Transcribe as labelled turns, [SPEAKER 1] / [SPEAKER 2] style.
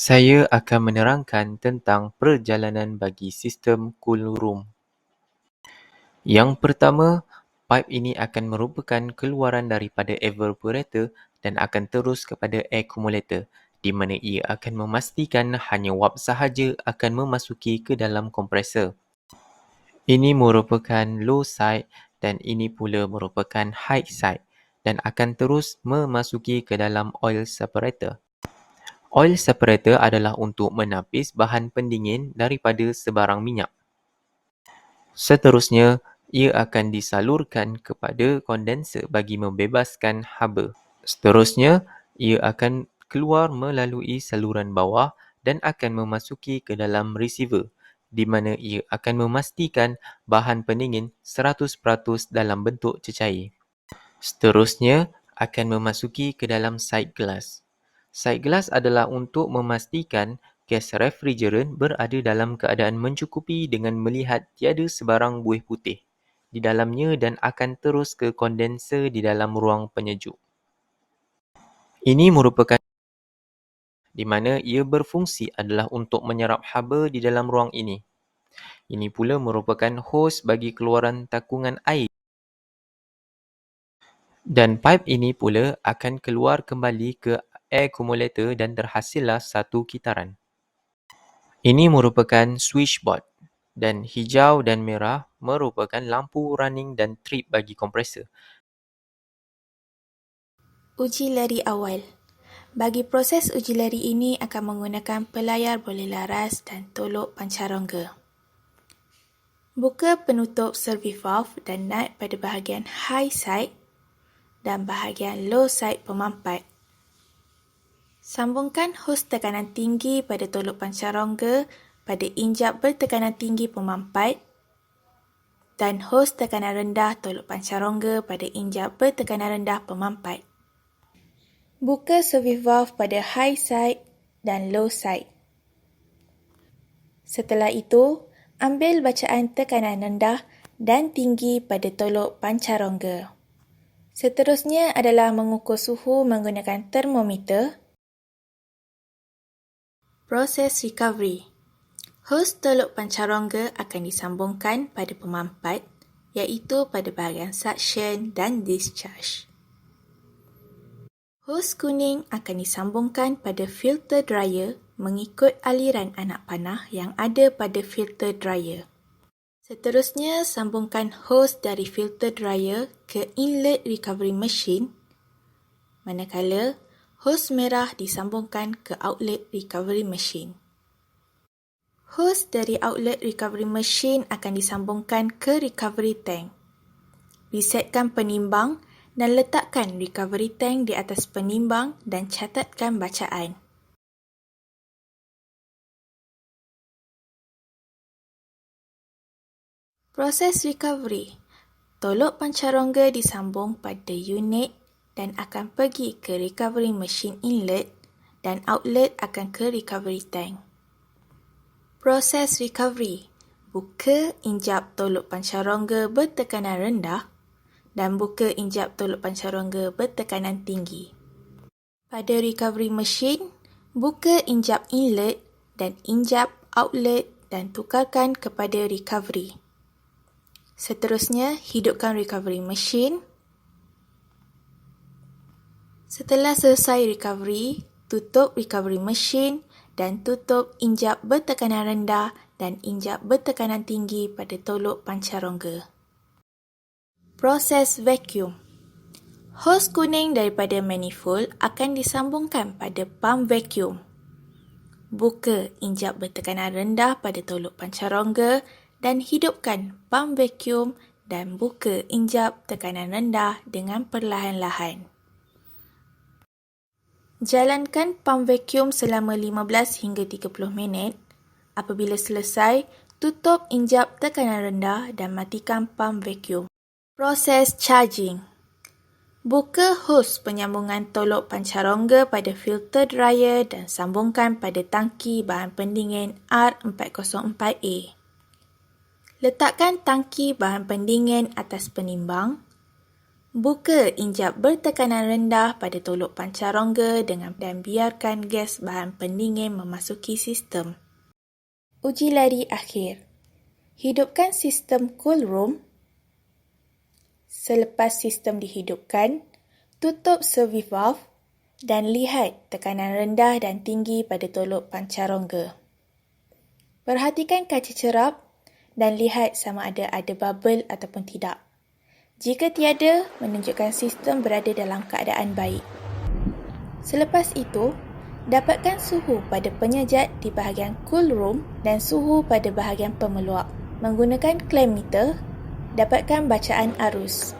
[SPEAKER 1] Saya akan menerangkan tentang perjalanan bagi sistem cool room. Yang pertama, paip ini akan merupakan keluaran daripada evaporator dan akan terus kepada accumulator, di mana ia akan memastikan hanya wap sahaja akan memasuki ke dalam kompresor. Ini merupakan low side dan ini pula merupakan high side dan akan terus memasuki ke dalam oil separator. Oil separator adalah untuk menapis bahan pendingin daripada sebarang minyak. Seterusnya, ia akan disalurkan kepada kondenser bagi membebaskan haba. Seterusnya, ia akan keluar melalui saluran bawah dan akan memasuki ke dalam receiver, di mana ia akan memastikan bahan pendingin 100% dalam bentuk cecair. Seterusnya, akan memasuki ke dalam side glass. Side glass adalah untuk memastikan gas refrigerant berada dalam keadaan mencukupi dengan melihat tiada sebarang buih putih di dalamnya dan akan terus ke kondenser di dalam ruang penyejuk. Ini merupakan di mana ia berfungsi adalah untuk menyerap haba di dalam ruang ini. Ini pula merupakan hos bagi keluaran takungan air. Dan paip ini pula akan keluar kembali ke accumulator dan terhasillah satu kitaran. Ini merupakan switchboard dan hijau dan merah merupakan lampu running dan trip bagi kompresor.
[SPEAKER 2] Uji leri awal. Bagi proses uji leri ini akan menggunakan pelayar boleh laras dan tolok pancarongga. Buka penutup service valve dan nut pada bahagian high side dan bahagian low side pemampat. Sambungkan hos tekanan tinggi pada tolok pancarongga pada injap bertekanan tinggi pemampat dan hos tekanan rendah tolok pancarongga pada injap bertekanan rendah pemampat. Buka service valve pada high side dan low side. Setelah itu, ambil bacaan tekanan rendah dan tinggi pada tolok pancarongga. Seterusnya adalah mengukur suhu menggunakan termometer. Proses recovery. Hos tolok pancarongga akan disambungkan pada pemampat iaitu pada bahagian suction dan discharge. Hos kuning akan disambungkan pada filter dryer mengikut aliran anak panah yang ada pada filter dryer. Seterusnya, sambungkan hos dari filter dryer ke inlet recovery machine, manakala hos merah disambungkan ke outlet recovery machine. Hos dari outlet recovery machine akan disambungkan ke recovery tank. Resetkan penimbang dan letakkan recovery tank di atas penimbang dan catatkan bacaan. Proses recovery. Tolok pancarongga disambung pada unit dan akan pergi ke recovery machine inlet dan outlet akan ke recovery tank. Proses recovery. Buka injap tolok pancarongga bertekanan rendah dan buka injap tolok pancarongga bertekanan tinggi. Pada recovery machine, buka injap inlet dan injap outlet dan tukarkan kepada recovery. Seterusnya, hidupkan recovery machine. Setelah selesai recovery, tutup recovery machine dan tutup injap bertekanan rendah dan injap bertekanan tinggi pada tolok pancarongga. Proses vacuum. Hos kuning daripada manifold akan disambungkan pada pump vacuum. Buka injap bertekanan rendah pada tolok pancarongga dan hidupkan pump vacuum dan buka injap tekanan rendah dengan perlahan-lahan. Jalankan pump vacuum selama 15 hingga 30 minit. Apabila selesai, tutup injap tekanan rendah dan matikan pump vacuum. Proses charging. Buka hos penyambungan tolok pancarongga pada filter dryer dan sambungkan pada tangki bahan pendingin R404A. Letakkan tangki bahan pendingin atas penimbang. Buka injap bertekanan rendah pada tolok pancarongga dan biarkan gas bahan pendingin memasuki sistem. Uji lari akhir. Hidupkan sistem cool room. Selepas sistem dihidupkan, tutup service valve dan lihat tekanan rendah dan tinggi pada tolok pancarongga. Perhatikan kaca cerap dan lihat sama ada bubble ataupun tidak. Jika tiada, menunjukkan sistem berada dalam keadaan baik. Selepas itu, dapatkan suhu pada penyejat di bahagian cool room dan suhu pada bahagian pemeluak. Menggunakan clamp meter, dapatkan bacaan arus.